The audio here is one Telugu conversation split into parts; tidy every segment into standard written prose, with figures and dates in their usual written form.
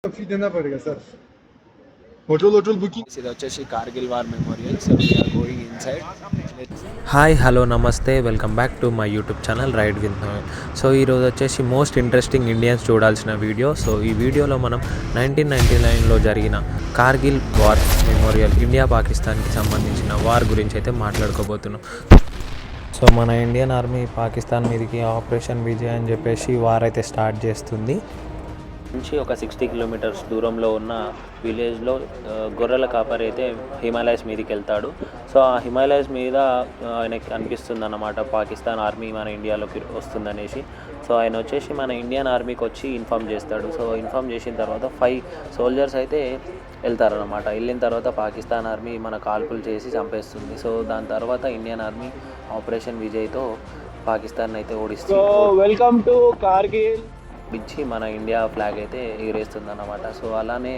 फी देना पड़ेगा सर. Hotel booking. ఇది వచ్చేసి Kargil war memorial. So we are going inside. Hi hello నమస్తే welcome back to my YouTube channel ride with Noel. So ఈరోజు వచ్చేసి మోస్ట్ ఇంట్రెస్టింగ్ ఇండియన్స్ చూడాల్సిన వీడియో. సో ఈ వీడియోలో మనం 1999లో జరిగిన కార్గిల్ వార్ మెమోరియల్ ఇండియా పాకిస్తాన్కి సంబంధించిన వార్ గురించి అయితే మాట్లాడుకోబోతున్నాం. సో మన ఇండియన్ ఆర్మీ పాకిస్తాన్ మీదకి ఆపరేషన్ విజయ్ అని చెప్పేసి వార్ అయితే స్టార్ట్ చేస్తుంది. నుంచి ఒక 60 కిలోమీటర్స్ దూరంలో ఉన్న విలేజ్లో గొర్రెల కాపరి అయితే హిమాలయస్ మీదకి వెళ్తాడు. సో ఆ హిమాలయస్ మీద ఆయనకి అనిపిస్తుంది అన్నమాట పాకిస్తాన్ ఆర్మీ మన ఇండియాలోకి వస్తుందనేసి. సో ఆయన వచ్చేసి మన ఇండియన్ ఆర్మీకి వచ్చి ఇన్ఫామ్ చేస్తాడు. సో ఇన్ఫామ్ చేసిన తర్వాత 5 సోల్జర్స్ అయితే వెళ్తారనమాట. వెళ్ళిన తర్వాత పాకిస్తాన్ ఆర్మీ మన కాల్పులు చేసి చంపేస్తుంది. సో దాని తర్వాత ఇండియన్ ఆర్మీ ఆపరేషన్ విజయ్తో పాకిస్తాన్ అయితే ఓడిస్తుంది. వెల్కమ్ టు కార్గిల్ ఇచ్చి మన ఇండియా ఫ్లాగ్ అయితే ఎగిరేస్తుంది అన్నమాట. సో అలానే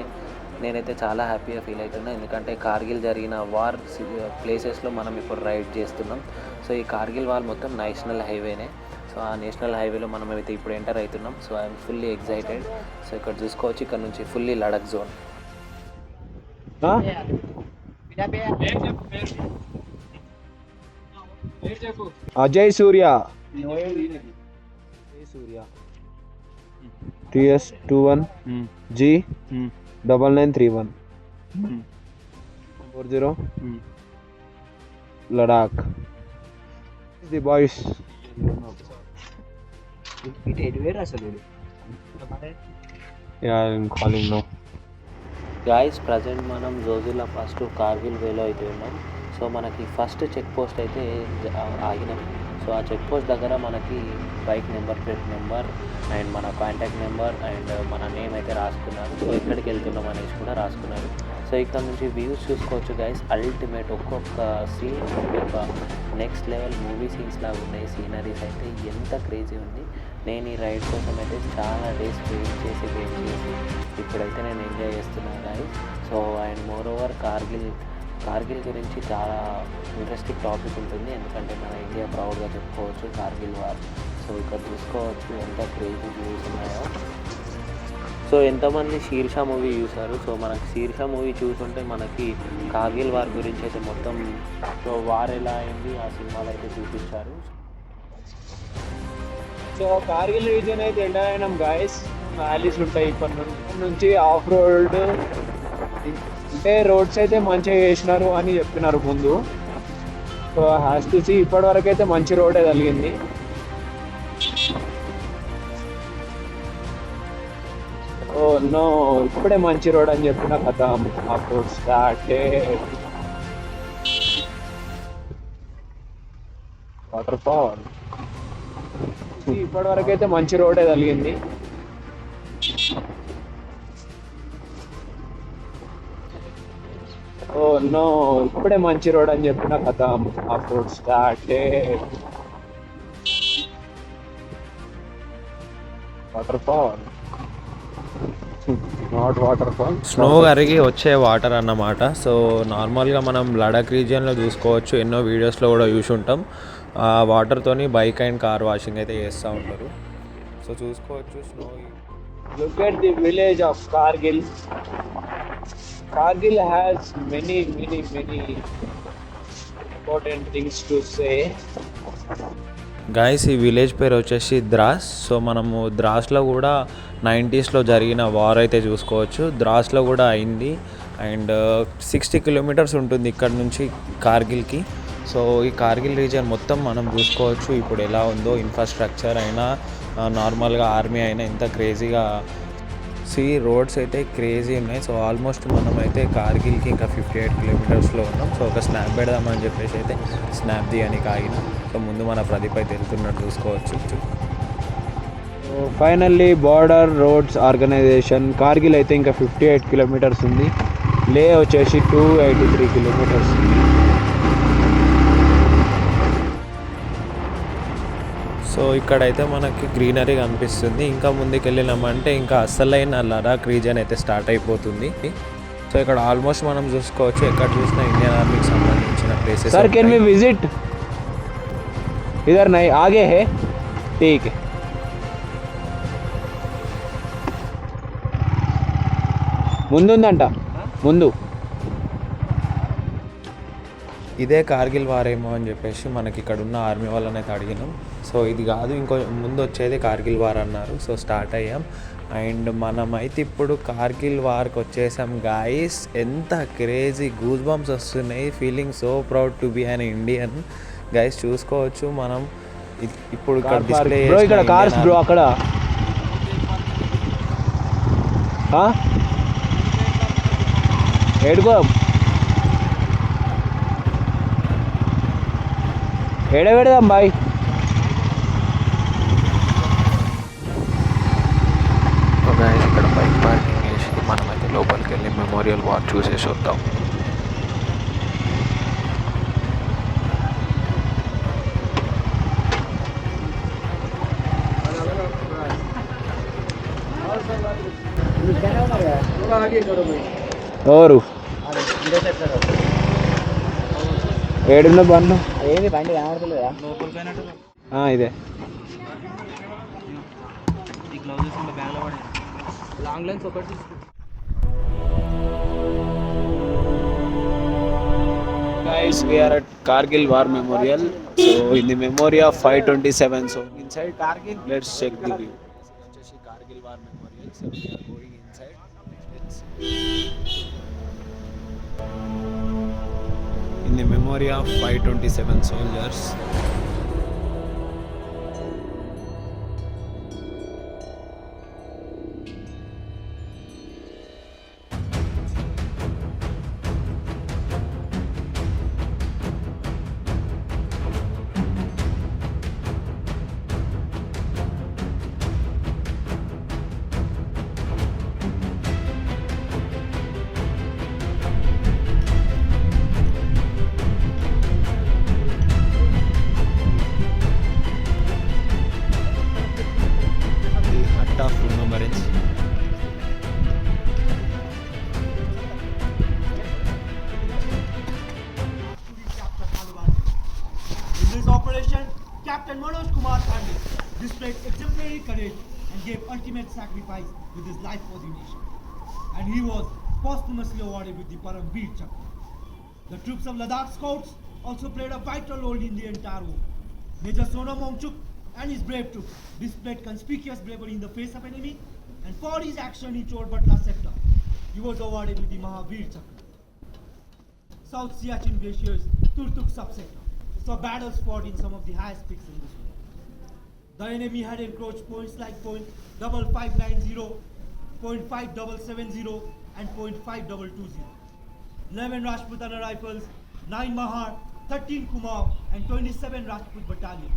నేనైతే చాలా హ్యాపీగా ఫీల్ అవుతున్నా, ఎందుకంటే కార్గిల్ జరిగిన వార్ ప్లేసెస్లో మనం ఇప్పుడు రైడ్ చేస్తున్నాం. సో ఈ కార్గిల్ వార్ మొత్తం నేషనల్ హైవేనే. సో ఆ నేషనల్ హైవేలో మనం అయితే ఇప్పుడు ఎంటర్ అవుతున్నాం. So I'm fully excited. So ఇక్కడ చూసుకోవచ్చు, ఇక్కడ నుంచి fully Ladakh zone. Ajay Surya TS21 G 9931 40 Ladakh. The boys. Yeah, I'm calling now. Guys present మనం జోజిలా ఫస్ట్ కార్గిల్ వేలో అయితే ఉన్నాం. సో మనకి ఫస్ట్ చెక్ పోస్ట్ అయితే ఆగినాం. సో ఆ చెక్ పోస్ట్ దగ్గర మనకి bike number, plate number and మన కాంటాక్ట్ నెంబర్ అండ్ మన నేమ్ అయితే రాసుకున్నారు. సో ఎక్కడికి వెళ్తున్నాం అనేసి కూడా రాసుకున్నారు. సో ఇక్కడ నుంచి వ్యూస్ చూసుకోవచ్చు గైస్, అల్టిమేట్. ఒక్కొక్క సీన్ ఒక్కొక్క నెక్స్ట్ లెవెల్ మూవీ సీన్స్ లాగా ఉన్నాయి. సీనరీస్ అయితే ఎంత క్రేజీ ఉంది. నేను ఈ రైడ్ కోసం అయితే చాలా డేస్ వెయిట్ చేసి ఇప్పుడైతే నేను ఎంజాయ్ చేస్తున్నాను guys. So and more over Kargil గురించి చాలా ఇంట్రెస్టింగ్ టాపిక్ ఉంటుంది, ఎందుకంటే మన ఇండియా ప్రౌడ్గా చెప్పుకోవచ్చు కార్గిల్ వార్. సో ఇక్కడ చూసుకోవచ్చు ఎంత క్రేజీ వ్యూస్ ఉన్నాయో. సో ఎంతమంది శీర్షా మూవీ చూసారు? సో మనకి శీర్షా మూవీ చూసుంటే మనకి కార్గిల్ వార్ గురించి అయితే మొత్తం సో వార్ ఎలా అయింది ఆ సినిమాలో అయితే చూపించారు. సో కార్గిల్ రీజియన్ అయితే ఎంటర్ అయినాం గాయస్. వ్యాలీస్ ఉంటాయి ఇప్పటి నుంచి ఆఫ్ రోడ్, అంటే రోడ్స్ అయితే మంచిగా చేసినారు అని చెప్పినారు ముందు. సో హ్యాస్ టు సీ, ఇప్పటి వరకు అయితే మంచి రోడే కలిగింది. ఓ నో, ఇప్పుడే మంచి రోడ్ అని చెప్పిన కదా of road start. Water fall, ఇప్పటి వరకు అయితే మంచి రోడే కలిగింది. ఓ నో, ఇప్పుడే మంచి రోడ్ అని చెప్పిన కదా of road start. Water fall, not water fall, snow కరిగి వచ్చే వాటర్ అన్నమాట. సో నార్మల్గా మనం లడాక్ రీజియన్లో చూసుకోవచ్చు, ఎన్నో వీడియోస్లో కూడా చూసి ఉంటాం. ఆ వాటర్తోని బైక్ అండ్ కార్ వాషింగ్ అయితే చేస్తూ ఉంటారు. సో చూసుకోవచ్చు snow. Look at the village of Kargil. Kargil has many important things to say. Guys ఈ విలేజ్ పేరు వచ్చేసి ద్రాస్. సో మనము ద్రాస్లో కూడా 90sలో జరిగిన వార్ అయితే చూసుకోవచ్చు. ద్రాస్లో కూడా అయింది. అండ్ 60 కిలోమీటర్స్ ఉంటుంది ఇక్కడ నుంచి కార్గిల్కి. సో ఈ కార్గిల్ రీజియన్ మొత్తం మనం చూసుకోవచ్చు ఇప్పుడు ఎలా ఉందో. ఇన్ఫ్రాస్ట్రక్చర్ అయినా నార్మల్గా ఆర్మీ అయినా ఎంత క్రేజీగా. రోడ్స్ అయితే క్రేజీ ఉన్నాయి. సో ఆల్మోస్ట్ మనమైతే కార్గిల్కి ఇంకా 58 కిలోమీటర్స్లో ఉన్నాం. సో ఒక స్నాప్ పెడదామని చెప్పేసి అయితే స్నాప్ దిగానికి ఆగిన. సో ముందు మన ప్రదీప్ అయితే వెళ్తున్నట్టు చూసుకోవచ్చు. Finally border roads organisation Kargil అయితే ఇంకా 58 కిలోమీటర్స్ ఉంది. లే వచ్చేసి 283 కిలోమీటర్స్. సో ఇక్కడైతే మనకి గ్రీనరీ కనిపిస్తుంది. ఇంకా ముందుకు వెళ్ళినామంటే ఇంకా అసలైన లడాక్ రీజియన్ అయితే స్టార్ట్ అయిపోతుంది. సో ఇక్కడ ఆల్మోస్ట్ మనం చూసుకోవచ్చు ఎక్కడ చూసినా ఇండియన్ ఆర్మీకి సంబంధించిన places. Sir can we visit इधर? नहीं, आगे है, ठीक है. ముందుందంట ముందు. ఇదే కార్గిల్ వారేమో అని చెప్పేసి మనకి ఇక్కడ ఉన్న ఆర్మీ వాళ్ళని అయితే అడిగినాం. సో ఇది కాదు, ఇంకో ముందు వచ్చేది కార్గిల్ వార్ అన్నారు. సో స్టార్ట్ అయ్యాం అండ్ మనమైతే ఇప్పుడు కార్గిల్ వార్కి వచ్చేసాం గాయస్. ఎంత క్రేజీ గూస్ బంప్స్ వస్తున్నాయి. Feeling so proud to be an Indian guys. చూసుకోవచ్చు మనం ఇప్పుడు ఇక్కడ డిస్ప్లే ఇక్కడ కార్స్ బ్రో. అక్కడ ఏడుకో ఏడ పెడదాం బాయ్. ఇక్కడ బైక్ పార్కింగ్ చేసి మనమైతే లోపలికి వెళ్ళి మెమోరియల్ వార్ చూసేసి వద్దాం. ఎవరు ఏడున్న బండ్లు? ఏది బండి కనబడతలేదా? ఇదే లాంగ్ లెన్స్ ఒకటి Guys, we are at Kargil War Memorial. So in the memory of 527. So inside Kargil, let's check the view. Kargil War Memorial. So we are going inside. In the memory of 527 soldiers. Of remembrance. In this operation, Captain Manoj Kumar Pandey displayed exemplary courage and gave ultimate sacrifice with his life for the nation. And he was posthumously awarded with the Param Veer Chakra. The troops of Ladakh Scouts also played a vital role in the entire war. Major Sonam Wangchuk and his brave troops displayed conspicuous bravery in the face of enemy, and for his action in Chorbatla sector, he was awarded with the Mahavir Chakra. South Siachen Glacier's Turtuk subsector saw battles fought in some of the highest peaks in this war. The enemy had encroached points like .5590, .5770 and .5220. 11 Rajputana rifles, 9 Mahar, 13 Kumar and 27 Rajput battalion.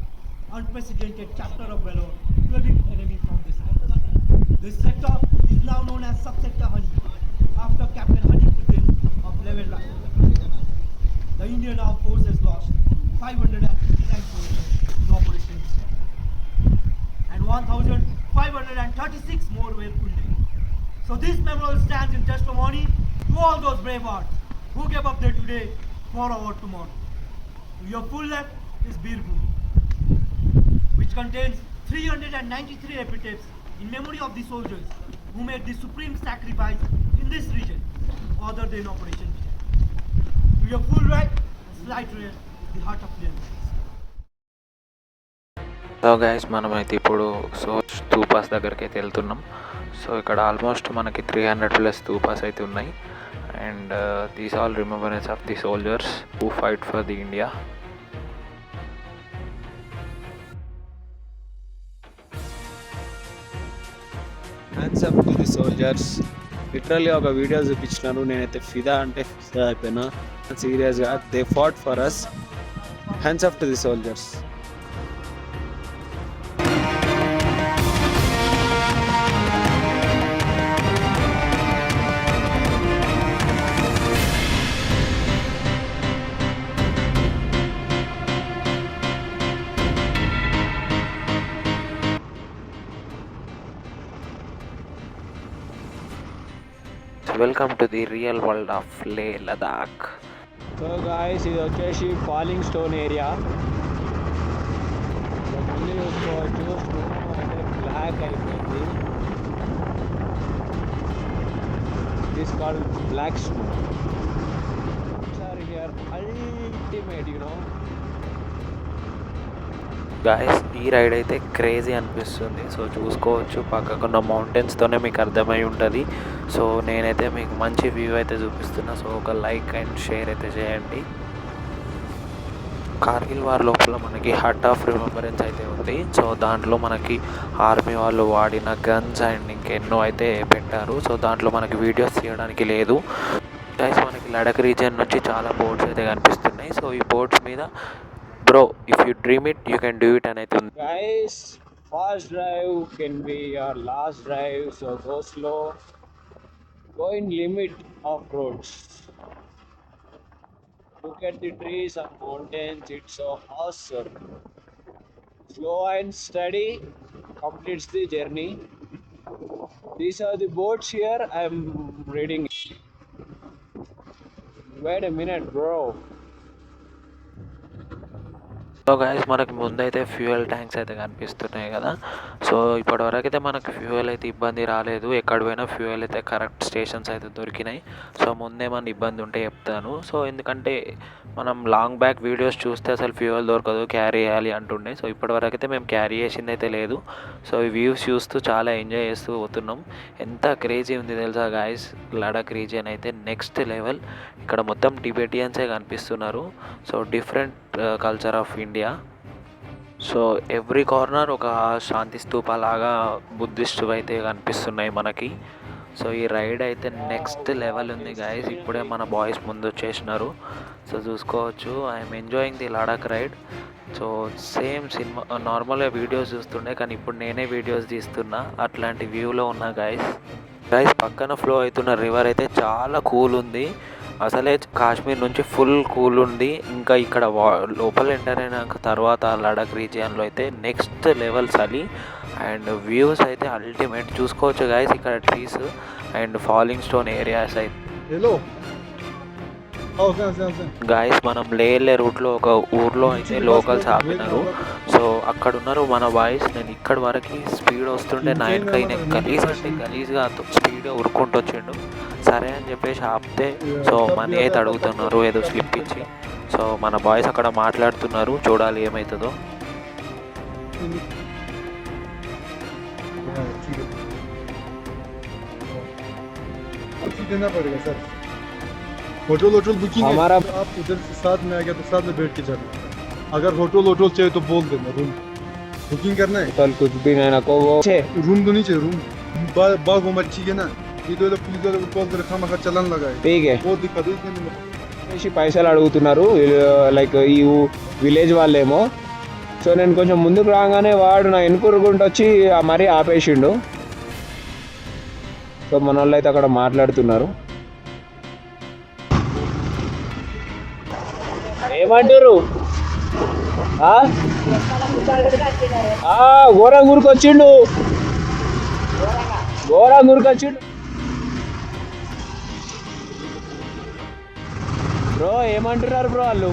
Unprecedented chapter of valor to evict enemy from this sector. This sector is now known as subsector Honey, after Captain Honey Putin of 11 Rifle. The Indian Armed Forces lost 559 soldiers in Operation Stand, and 1,536 more were wounded. So this memorial stands in testimony to all those brave hearts who gave up their today for our tomorrow. To your full left is Birbhumi, which contains 393 epitaphs in memory of the soldiers who made the supreme sacrifice in this region, other than Operation Stand. To your full right, slight rear, is the heart of clearance. So guys మనమైతే ఇప్పుడు స్తూపాస్ దగ్గరికి అయితే వెళ్తున్నాం. సో ఇక్కడ ఆల్మోస్ట్ మనకి 300+ స్తూపాస్ అయితే ఉన్నాయి. And these all remembrance of the soldiers who fight for the India. Hands up to the soldiers. Literally ఒక వీడియో చూపించినాను, నేనైతే ఫిదా అంటే ఫిదా అయిపోయినా సీరియస్గా. They fought for us. Hands up to the soldiers. Welcome to the real world of Leh Ladakh. So guys ఇది వచ్చేసి ఫాలింగ్ స్టోన్ ఏరియా. ముందు చూసుకోవచ్చు స్టోన్ అయితే బ్లాక్ అయిపోయింది. is called black snow. These are here ultimate, you know. Guys ఈ రైడ్ అయితే క్రేజీ అనిపిస్తుంది. సో చూసుకోవచ్చు పక్కకున్న మౌంటైన్స్తోనే మీకు అర్థమై ఉంటుంది. సో నేనైతే మీకు మంచి వ్యూ అయితే చూపిస్తున్నా. సో ఒక లైక్ అండ్ షేర్ అయితే చేయండి. కార్గిల్ వార్ లోపల మనకి హట్ ఆఫ్ రిమెంబరెన్స్ అయితే ఉంది. సో దాంట్లో మనకి ఆర్మీ వాళ్ళు వాడిన గన్స్ అండ్ ఇంకెన్నో అయితే పెట్టారు. సో దాంట్లో మనకి వీడియోస్ తీయడానికి లేదు గైస్. మనకి లడక్ రీజియన్ నుంచి చాలా బోట్స్ అయితే కనిపిస్తున్నాయి. సో ఈ బోట్స్ మీద bro if you dream it you can do it అని అయితే ఉంది. Guys, fast drive can be your last drive, so go slow. Go in limit of roads. Look at the trees and mountains, it's so awesome. Slow and steady completes the journey. These are the boats here, I'm reading. Wait a minute, bro. So guys మనకి ముందైతే ఫ్యూయల్ ట్యాంక్స్ అయితే కనిపిస్తున్నాయి కదా. సో ఇప్పటివరకు అయితే మనకు ఫ్యూయల్ అయితే ఇబ్బంది రాలేదు. ఎక్కడ పోయినా ఫ్యూయల్ అయితే కరెక్ట్ స్టేషన్స్ అయితే దొరికినాయి. సో ముందేమన్నా ఇబ్బంది ఉంటే చెప్తాను. సో ఎందుకంటే మనం లాంగ్ బ్యాక్ వీడియోస్ చూస్తే అసలు ఫ్యూయల్ దొరకదు, క్యారీ చేయాలి అంటుండే. సో ఇప్పటివరకు అయితే మేము క్యారీ చేసింది అయితే లేదు. సో ఈ వ్యూస్ చూస్తూ చాలా ఎంజాయ్ చేస్తూ పోతున్నాం. ఎంత క్రేజీ ఉంది తెలుసా గాయస్. లడక్ రీజియన్ అయితే నెక్స్ట్ లెవెల్. ఇక్కడ మొత్తం టిబెటియన్సే కనిపిస్తున్నారు. So different culture of India. So every corner ఒక శాంతి స్తూప లాగా బుద్ధిస్ట్ అయితే కనిపిస్తున్నాయి మనకి. సో ఈ రైడ్ అయితే నెక్స్ట్ లెవెల్ ఉంది గైస్. ఇప్పుడే మన బాయ్స్ ముందు వచ్చేసినారు. సో చూసుకోవచ్చు I'm enjoying the Ladakh ride. So same cinema నార్మల్గా వీడియోస్ చూస్తుండే, కానీ ఇప్పుడు నేనే వీడియోస్ తీస్తున్నా. అట్లాంటి వ్యూలో ఉన్నా గైస్. పక్కన ఫ్లో అవుతున్న రివర్ అయితే చాలా కూల్ ఉంది. అసలే కాశ్మీర్ నుంచి ఫుల్ కూల్ ఉంది. ఇంకా ఇక్కడ లోపల ఎంటర్ అయిన తర్వాత లడాక్ రీజియన్లో అయితే నెక్స్ట్ లెవెల్ చలి అండ్ వ్యూస్ అయితే అల్టిమేట్. చూసుకోవచ్చు గైస్ ఇక్కడ trees and falling stone areas అయితే. Hello. గాయస్ మనం లేలే రూట్లో ఒక ఊర్లో అయితే లోకల్స్ ఆపినారు. సో అక్కడ ఉన్నారు మన బాయ్స్. నేను ఇక్కడి వరకు స్పీడ్ వస్తుంటే నాయనకైనా గలీజ్ అంటే గలీజ్గా స్పీడ్గా ఉరుక్కుంటూ వచ్చిండు. సరే అని చెప్పేసి ఆపితే సో మనీ అయితే అడుగుతున్నారు ఏదో స్లిప్ ఇచ్చి. సో మన బాయ్స్ అక్కడ మాట్లాడుతున్నారు, చూడాలి ఏమవుతుందో. देना पड़ेगा सर. होटल बुकिंग हमारा आप उधर से साथ में आ गया तो साथ में बैठ के जाना. अगर होटल चाहिए तो बोल देना. रूम बुकिंग करना है. कल कुछ भी नहीं ना को वो रूम तो नहीं चाहिए. रूम बाग वो मच्छी है ना. ये तो पुलिस वाले कॉल कर खामा का चलन लगा है. ठीक है. बहुत दिक्कत है इसमें. పైసలు అడుగుతున్నారు లైక్ ఈ విలేజ్ వాళ్ళేమో. సో నేను కొంచెం ముందుకు రాగానే వాడు నా వెనుకరుగుంటూ వచ్చి మరీ ఆపేసిండు. సో మన వాళ్ళు అయితే అక్కడ మాట్లాడుతున్నారు. ఏమంటారు? ఘోరం గురికొచ్చిండు. బ్రో ఏమంటున్నారు బ్రో వాళ్ళు?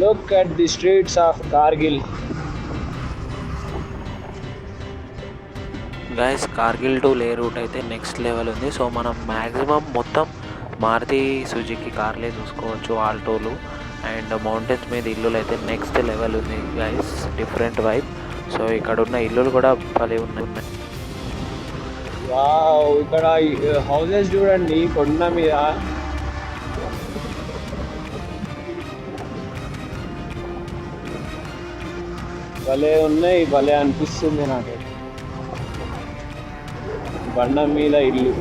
Look at the streets of Kargil. Guys Kargil to లే రూట్ అయితే నెక్స్ట్ లెవెల్ ఉంది. సో మనం మ్యాక్సిమం మొత్తం మారుతి సుజుకి కార్లే చూసుకోవచ్చు, ఆల్టోలు అండ్ మౌంటైన్స్ మీద ఇల్లులు అయితే నెక్స్ట్ లెవెల్ ఉంది గైస్. Different vibe. సో ఇక్కడ ఉన్న ఇల్లులు కూడా భలే ఉన్నాయి. వావ్, ఇక్కడ హౌసెస్ చూడండి కొండ మీద. భలే ఉన్నాయి, భలే అనిపిస్తుంది నాకు. బండ మీద ఇల్లు.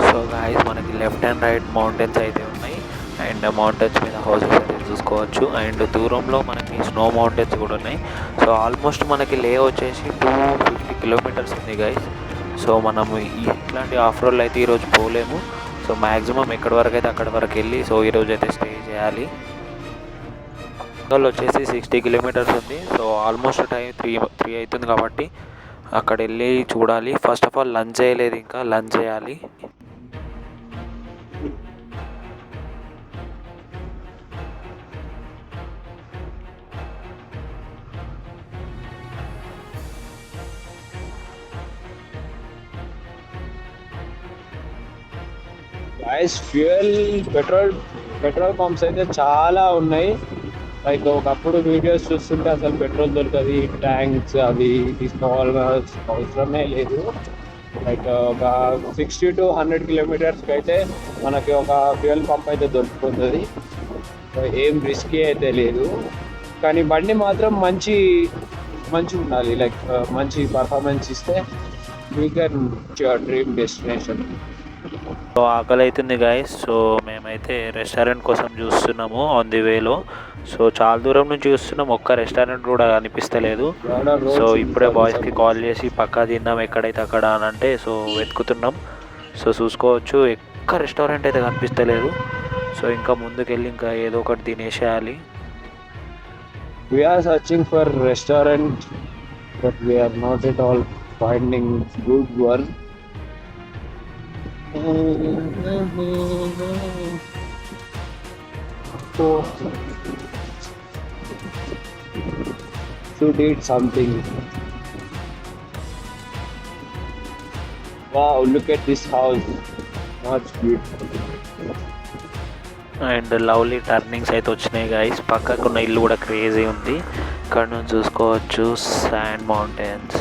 సో గాయస్ మనకి లెఫ్ట్ అండ్ రైట్ మౌంటైన్స్ అయితే ఉన్నాయి అండ్ మౌంటైన్స్ మీద హౌసెస్ అయితే చూసుకోవచ్చు. అండ్ దూరంలో మనకి స్నో మౌంటైన్స్ కూడా ఉన్నాయి. సో ఆల్మోస్ట్ మనకి లే వచ్చేసి 250 కిలోమీటర్స్ ఉంది గైస్. సో మనము ఇట్లాంటి ఆఫ్ రోడ్లు అయితే ఈరోజు పోలేము. సో మ్యాక్సిమం ఎక్కడి వరకు అయితే అక్కడి వరకు వెళ్ళి సో ఈరోజు అయితే స్టే చేయాలి. వచ్చేసి 60 కిలోమీటర్స్ ఉంది. సో ఆల్మోస్ట్ టైం 3 అవుతుంది కాబట్టి అక్కడ వెళ్ళి చూడాలి. ఫస్ట్ ఆఫ్ ఆల్ లంచ్ చేయలేదు, ఇంకా లంచ్ చేయాలి. గైస్ పెట్రోల్ పంప్స్ అయితే చాలా ఉన్నాయి. లైక్ ఒకప్పుడు వీడియోస్ చూస్తుంటే అసలు పెట్రోల్ దొరకదు, ట్యాంక్స్ అవి తీసుకోవాల్సిన అవసరమే లేదు. లైక్ ఒక 60 to 100 కిలోమీటర్స్కి అయితే మనకి ఒక ఫ్యూయల్ పంప్ అయితే దొరికిపోతుంది. ఏం రిస్కీ అయితే లేదు, కానీ బండి మాత్రం మంచి ఉండాలి. లైక్ మంచి పర్ఫార్మెన్స్ ఇస్తే we can your dream destination. So ఆకలి అవుతుంది గాయస్. సో మేమైతే రెస్టారెంట్ కోసం చూస్తున్నాము ఆన్ ది వేలో. సో చాలా దూరం నుంచి చూస్తున్నాం, ఒక్క రెస్టారెంట్ కూడా కనిపిస్తలేదు. సో ఇప్పుడే బాయ్స్కి కాల్ చేసి పక్కా తిందాం ఎక్కడైతే అక్కడ అని అంటే సో వెతుకుతున్నాం. సో చూసుకోవచ్చు ఎక్క రెస్టారెంట్ అయితే కనిపిస్తలేదు. సో ఇంకా ముందుకెళ్ళి ఇంకా ఏదో ఒకటి తినేసేయాలి. We are searching for restaurant, but we are not at all finding good one. So should eat something. Wow, look at this house. Much beautiful. And lovely turnings అయితే వచ్చినాయి గైస్. పక్కకు ఉన్న ఇల్లు కూడా క్రేజీ ఉంది. ఇక్కడ నుంచి చూసుకోవచ్చు sand mountains.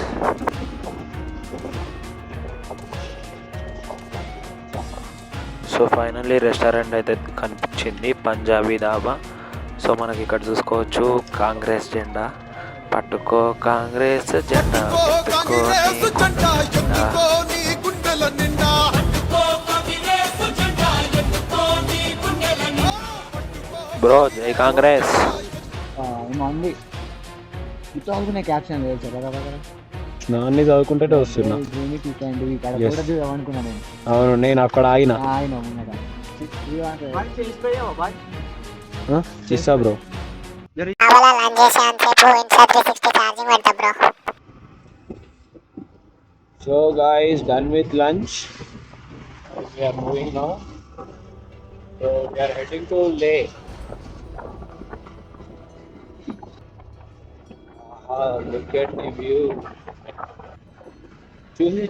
So finally restaurant అయితే కనిపించింది, పంజాబీ ధాబా. సో మనకి ఇక్కడ చూసుకోవచ్చు కాంగ్రెస్ జెండా. పట్టుకో కాంగ్రెస్ జెండా, బ్రో జై కాంగ్రెస్. ఏమంది ఇటు క్యాప్షన్ లేదు కదా. నాన్ని చదువుకుంటే వస్తున్నా. అనుకున్నా నేను. అవును, నేను అక్కడ ఆగిన. చేస్తా bro. So guys, done with lunch. We are moving now. So we are heading to Leh. Look at the view.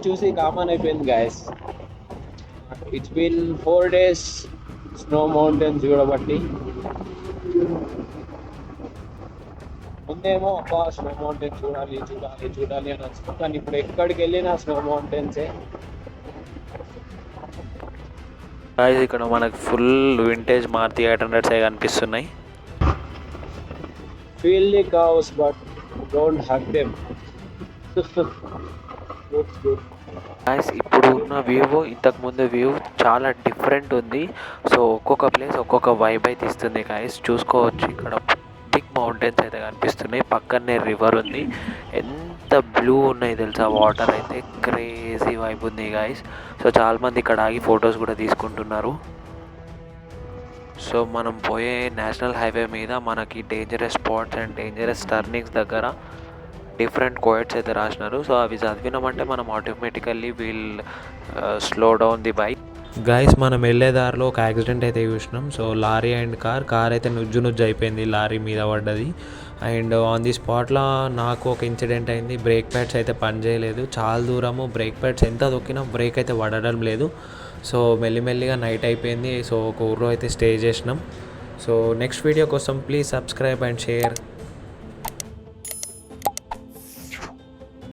చూసి కామన్ అయిపోయింది guys. It's been 4 days snow mountains చూడబట్టి. ముందేమో అబ్బా స్నో మౌంటైన్ చూడాలి అని అనుకుంటాను, కానీ ఇప్పుడు ఎక్కడికి వెళ్ళినా స్నో మౌంటైన్సే. ఇక్కడ మనకు ఫుల్ వింటేజ్ మారుతి 800s కనిపిస్తున్నాయి. Feel the cows but don't hug them. Good. Guys ఇప్పుడు ఉన్న వ్యూ ఇంతకుముందు వ్యూ చాలా డిఫరెంట్ ఉంది. సో ఒక్కొక్క ప్లేస్ ఒక్కొక్క వైబ్ అయితే ఇస్తుంది గాయస్. చూసుకోవచ్చు ఇక్కడ బిగ్ మౌంటైన్స్ అయితే కనిపిస్తున్నాయి, పక్కనే రివర్ ఉంది. ఎంత బ్లూ ఉన్నాయి తెలుసా, వాటర్ అయితే క్రేజీ వైబ్ ఉంది గాయస్. సో చాలామంది ఇక్కడ ఆగి ఫొటోస్ కూడా తీసుకుంటున్నారు. సో మనం పోయే నేషనల్ హైవే మీద మనకి dangerous spots and dangerous turnings దగ్గర డిఫరెంట్ కోయట్స్ అయితే రాసినారు. సో అవి చదివినామంటే మనం automatically will slow down the bike. Guys మనం వెళ్ళే దారిలో ఒక యాక్సిడెంట్ అయితే చూసినాం. సో లారీ అండ్ కార్ అయితే నుజ్జు అయిపోయింది, లారీ మీద పడ్డది. అండ్ ఆన్ ది స్పాట్లో నాకు ఒక ఇన్సిడెంట్ అయింది. బ్రేక్ ప్యాడ్స్ అయితే పనిచేయలేదు, చాలా దూరము బ్రేక్ ప్యాడ్స్ ఎంత దొక్కినా బ్రేక్ అయితే పడడం లేదు. సో మెల్లిమెల్లిగా నైట్ అయిపోయింది. సో ఒక ఊర్లో అయితే స్టే చేసినాం. సో నెక్స్ట్ వీడియో కోసం ప్లీజ్ సబ్స్క్రైబ్ అండ్ షేర్.